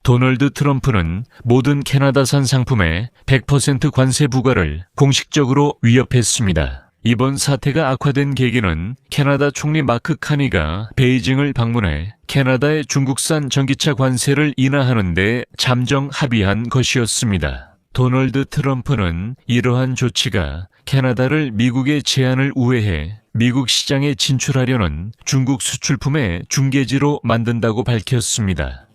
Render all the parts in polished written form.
도널드 트럼프는 모든 캐나다산 상품에 100% 관세 부과를 공식적으로 위협했습니다. 이번 사태가 악화된 계기는 캐나다 총리 마크 카니가 베이징을 방문해 캐나다의 중국산 전기차 관세를 인하하는 데 잠정 합의한 것이었습니다. 도널드 트럼프는 이러한 조치가 캐나다를 미국의 제한을 우회해 미국 시장에 진출하려는 중국 수출품의 중개지로 만든다고 밝혔습니다.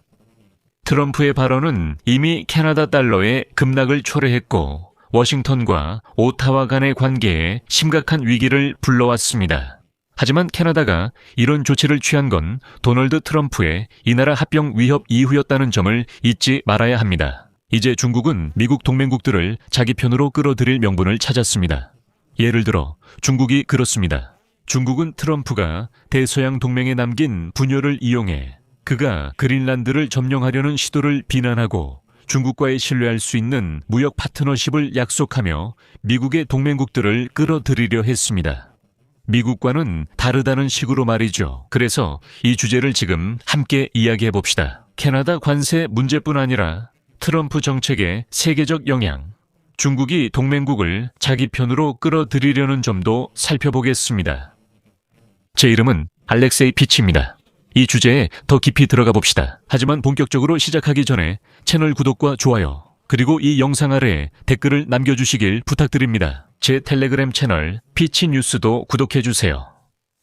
트럼프의 발언은 이미 캐나다 달러의 급락을 초래했고 워싱턴과 오타와 간의 관계에 심각한 위기를 불러왔습니다. 하지만 캐나다가 이런 조치를 취한 건 도널드 트럼프의 이 나라 합병 위협 이후였다는 점을 잊지 말아야 합니다. 이제 중국은 미국 동맹국들을 자기 편으로 끌어들일 명분을 찾았습니다. 예를 들어 중국이 그렇습니다. 중국은 트럼프가 대서양 동맹에 남긴 분열을 이용해 그가 그린란드를 점령하려는 시도를 비난하고 중국과의 신뢰할 수 있는 무역 파트너십을 약속하며 미국의 동맹국들을 끌어들이려 했습니다. 미국과는 다르다는 식으로 말이죠. 그래서 이 주제를 지금 함께 이야기해 봅시다. 캐나다 관세 문제뿐 아니라 트럼프 정책의 세계적 영향, 중국이 동맹국을 자기 편으로 끌어들이려는 점도 살펴보겠습니다. 제 이름은 알렉세이 피치입니다. 이 주제에 더 깊이 들어가 봅시다. 하지만 본격적으로 시작하기 전에 채널 구독과 좋아요, 그리고 이 영상 아래에 댓글을 남겨주시길 부탁드립니다. 제 텔레그램 채널 피치뉴스도 구독해주세요.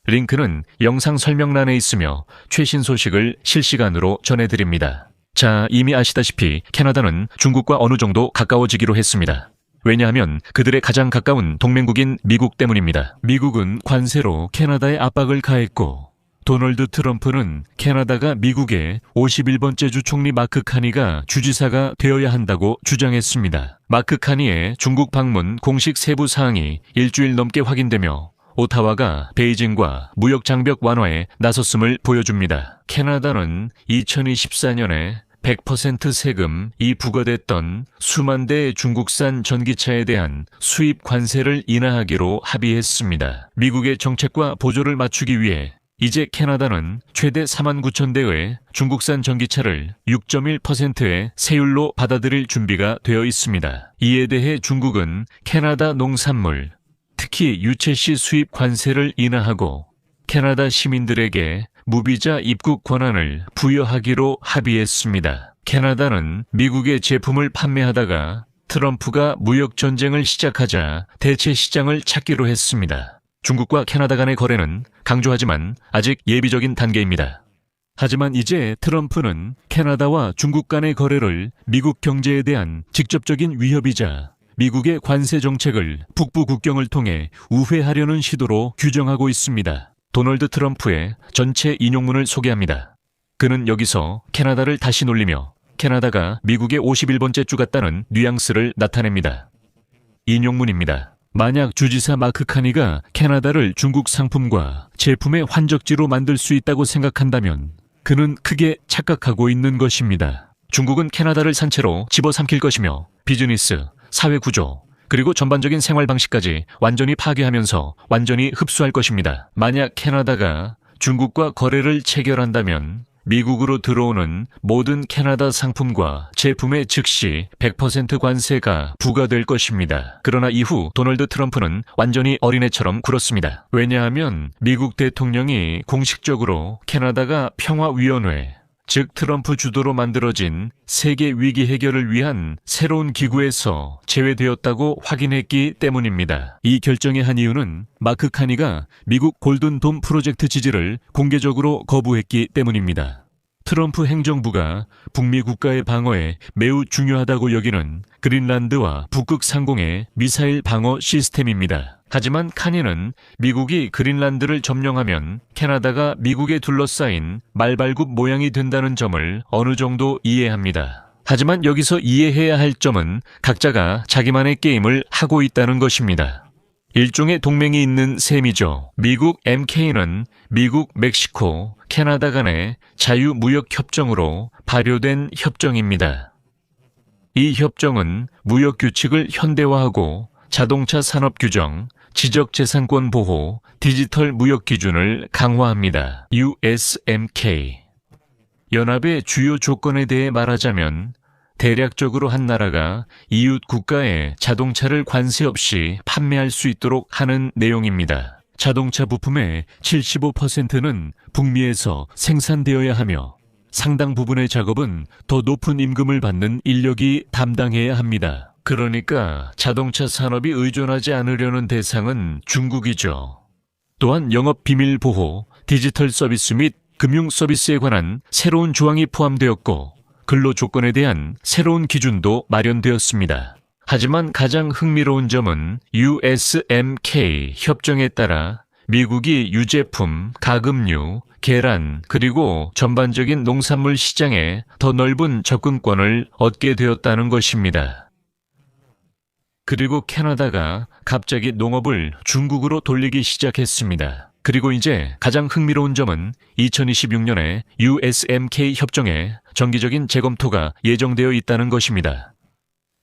링크는 영상 설명란에 있으며 최신 소식을 실시간으로 전해드립니다. 자, 이미 아시다시피 캐나다는 중국과 어느 정도 가까워지기로 했습니다. 왜냐하면 그들의 가장 가까운 동맹국인 미국 때문입니다. 미국은 관세로 캐나다에 압박을 가했고 도널드 트럼프는 캐나다가 미국의 51번째 주 총리 마크 카니가 주지사가 되어야 한다고 주장했습니다. 마크 카니의 중국 방문 공식 세부 사항이 일주일 넘게 확인되며 오타와가 베이징과 무역 장벽 완화에 나섰음을 보여줍니다. 캐나다는 2024년에 100% 세금이 부과됐던 수만 대의 중국산 전기차에 대한 수입 관세를 인하하기로 합의했습니다. 미국의 정책과 보조를 맞추기 위해 이제 캐나다는 최대 49,000대의 중국산 전기차를 6.1%의 세율로 받아들일 준비가 되어 있습니다. 이에 대해 중국은 캐나다 농산물, 특히 유채씨 수입 관세를 인하하고 캐나다 시민들에게 무비자 입국 권한을 부여하기로 합의했습니다. 캐나다는 미국의 제품을 판매하다가 트럼프가 무역 전쟁을 시작하자 대체 시장을 찾기로 했습니다. 중국과 캐나다 간의 거래는 강조하지만 아직 예비적인 단계입니다. 하지만 이제 트럼프는 캐나다와 중국 간의 거래를 미국 경제에 대한 직접적인 위협이자 미국의 관세 정책을 북부 국경을 통해 우회하려는 시도로 규정하고 있습니다. 도널드 트럼프의 전체 인용문을 소개합니다. 그는 여기서 캐나다를 다시 놀리며 캐나다가 미국의 51번째 주 같다는 뉘앙스를 나타냅니다. 인용문입니다. 만약 주지사 마크 카니가 캐나다를 중국 상품과 제품의 환적지로 만들 수 있다고 생각한다면 그는 크게 착각하고 있는 것입니다. 중국은 캐나다를 산채로 집어삼킬 것이며 비즈니스, 사회 구조, 그리고 전반적인 생활 방식까지 완전히 파괴하면서 완전히 흡수할 것입니다. 만약 캐나다가 중국과 거래를 체결한다면 미국으로 들어오는 모든 캐나다 상품과 제품에 즉시 100% 관세가 부과될 것입니다. 그러나 이후 도널드 트럼프는 완전히 어린애처럼 굴었습니다. 왜냐하면 미국 대통령이 공식적으로 캐나다가 평화위원회, 즉 트럼프 주도로 만들어진 세계 위기 해결을 위한 새로운 기구에서 제외되었다고 확인했기 때문입니다. 이 결정의 한 이유는 마크 카니가 미국 골든돔 프로젝트 지지를 공개적으로 거부했기 때문입니다. 트럼프 행정부가 북미 국가의 방어에 매우 중요하다고 여기는 그린란드와 북극 상공의 미사일 방어 시스템입니다. 하지만 카니는 미국이 그린란드를 점령하면 캐나다가 미국에 둘러싸인 말발굽 모양이 된다는 점을 어느 정도 이해합니다. 하지만 여기서 이해해야 할 점은 각자가 자기만의 게임을 하고 있다는 것입니다. 일종의 동맹이 있는 셈이죠. 미국 MK는 미국, 멕시코, 캐나다 간의 자유무역협정으로 발효된 협정입니다. 이 협정은 무역 규칙을 현대화하고 자동차 산업 규정, 지적재산권 보호, 디지털 무역 기준을 강화합니다. USMK. 연합의 주요 조건에 대해 말하자면 대략적으로 한 나라가 이웃 국가에 자동차를 관세 없이 판매할 수 있도록 하는 내용입니다. 자동차 부품의 75%는 북미에서 생산되어야 하며 상당 부분의 작업은 더 높은 임금을 받는 인력이 담당해야 합니다. 그러니까 자동차 산업이 의존하지 않으려는 대상은 중국이죠. 또한 영업 비밀 보호, 디지털 서비스 및 금융 서비스에 관한 새로운 조항이 포함되었고 근로 조건에 대한 새로운 기준도 마련되었습니다. 하지만 가장 흥미로운 점은 USMK 협정에 따라 미국이 유제품, 가금류, 계란, 그리고 전반적인 농산물 시장에 더 넓은 접근권을 얻게 되었다는 것입니다. 그리고 캐나다가 갑자기 농업을 중국으로 돌리기 시작했습니다. 그리고 이제 가장 흥미로운 점은 2026년에 USMK 협정에 정기적인 재검토가 예정되어 있다는 것입니다.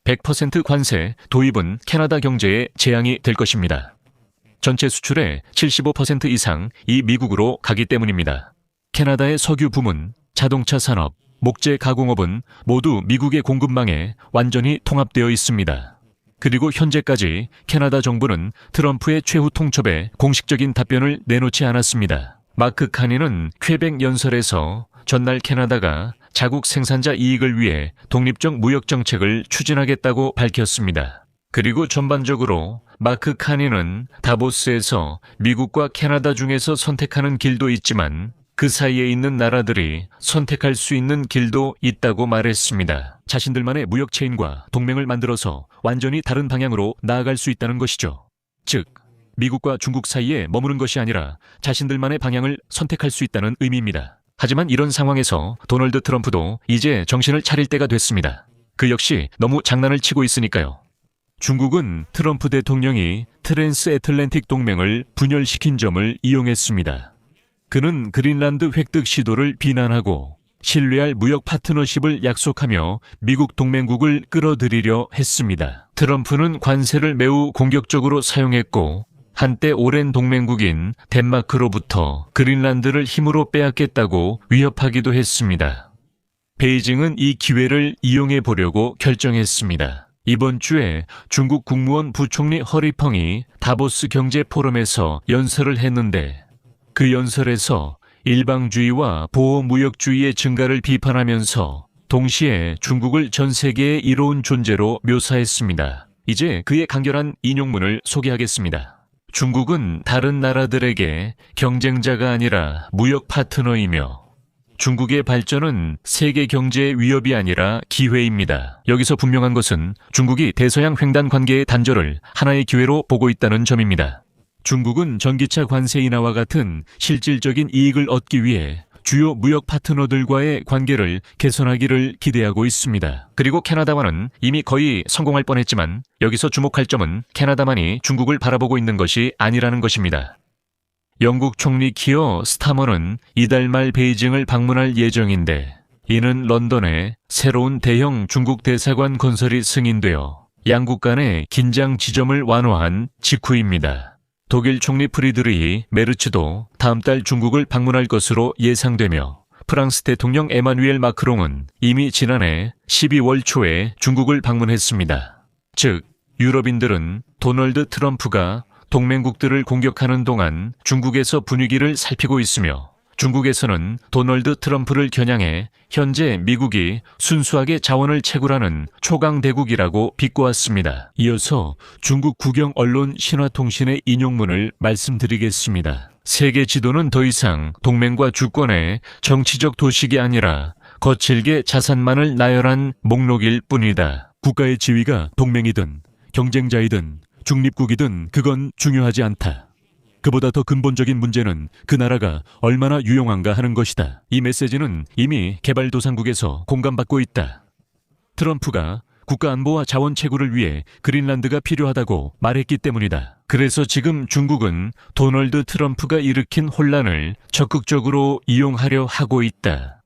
100% 관세 도입은 캐나다 경제에 재앙이 될 것입니다. 전체 수출의 75% 이상이 미국으로 가기 때문입니다. 캐나다의 석유 부문, 자동차 산업, 목재 가공업은 모두 미국의 공급망에 완전히 통합되어 있습니다. 그리고 현재까지 캐나다 정부는 트럼프의 최후 통첩에 공식적인 답변을 내놓지 않았습니다. 마크 카니는 퀘벡 연설에서 전날 캐나다가 자국 생산자 이익을 위해 독립적 무역 정책을 추진하겠다고 밝혔습니다. 그리고 전반적으로 마크 카니는 다보스에서 미국과 캐나다 중에서 선택하는 길도 있지만 그 사이에 있는 나라들이 선택할 수 있는 길도 있다고 말했습니다. 자신들만의 무역 체인과 동맹을 만들어서 완전히 다른 방향으로 나아갈 수 있다는 것이죠. 즉, 미국과 중국 사이에 머무는 것이 아니라 자신들만의 방향을 선택할 수 있다는 의미입니다. 하지만 이런 상황에서 도널드 트럼프도 이제 정신을 차릴 때가 됐습니다. 그 역시 너무 장난을 치고 있으니까요. 중국은 트럼프 대통령이 트랜스 애틀랜틱 동맹을 분열시킨 점을 이용했습니다. 그는 그린란드 획득 시도를 비난하고 신뢰할 무역 파트너십을 약속하며 미국 동맹국을 끌어들이려 했습니다. 트럼프는 관세를 매우 공격적으로 사용했고 한때 오랜 동맹국인 덴마크로부터 그린란드를 힘으로 빼앗겠다고 위협하기도 했습니다. 베이징은 이 기회를 이용해 보려고 결정했습니다. 이번 주에 중국 국무원 부총리 허리펑이 다보스 경제 포럼에서 연설을 했는데 그 연설에서 일방주의와 보호무역주의의 증가를 비판하면서 동시에 중국을 전 세계의 이로운 존재로 묘사했습니다. 이제 그의 간결한 인용문을 소개하겠습니다. 중국은 다른 나라들에게 경쟁자가 아니라 무역 파트너이며 중국의 발전은 세계 경제의 위협이 아니라 기회입니다. 여기서 분명한 것은 중국이 대서양 횡단 관계의 단절을 하나의 기회로 보고 있다는 점입니다. 중국은 전기차 관세 인하와 같은 실질적인 이익을 얻기 위해 주요 무역 파트너들과의 관계를 개선하기를 기대하고 있습니다. 그리고 캐나다와는 이미 거의 성공할 뻔했지만 여기서 주목할 점은 캐나다만이 중국을 바라보고 있는 것이 아니라는 것입니다. 영국 총리 키어 스타머는 이달 말 베이징을 방문할 예정인데 이는 런던에 새로운 대형 중국 대사관 건설이 승인되어 양국 간의 긴장 지점을 완화한 직후입니다. 독일 총리 프리드리히 메르츠도 다음 달 중국을 방문할 것으로 예상되며 프랑스 대통령 에마누엘 마크롱은 이미 지난해 12월 초에 중국을 방문했습니다. 즉, 유럽인들은 도널드 트럼프가 동맹국들을 공격하는 동안 중국에서 분위기를 살피고 있으며 중국에서는 도널드 트럼프를 겨냥해 현재 미국이 순수하게 자원을 채굴하는 초강대국이라고 비꼬았습니다. 이어서 중국 국영 언론 신화통신의 인용문을 말씀드리겠습니다. 세계 지도는 더 이상 동맹과 주권의 정치적 도식이 아니라 거칠게 자산만을 나열한 목록일 뿐이다. 국가의 지위가 동맹이든 경쟁자이든 중립국이든 그건 중요하지 않다. 그보다 더 근본적인 문제는 그 나라가 얼마나 유용한가 하는 것이다. 이 메시지는 이미 개발도상국에서 공감받고 있다. 트럼프가 국가안보와 자원 채굴을 위해 그린란드가 필요하다고 말했기 때문이다. 그래서 지금 중국은 도널드 트럼프가 일으킨 혼란을 적극적으로 이용하려 하고 있다.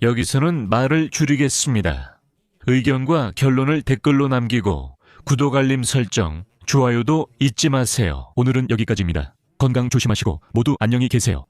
여기서는 말을 줄이겠습니다. 의견과 결론을 댓글로 남기고 구독, 알림 설정, 좋아요도 잊지 마세요. 오늘은 여기까지입니다. 건강 조심하시고 모두 안녕히 계세요.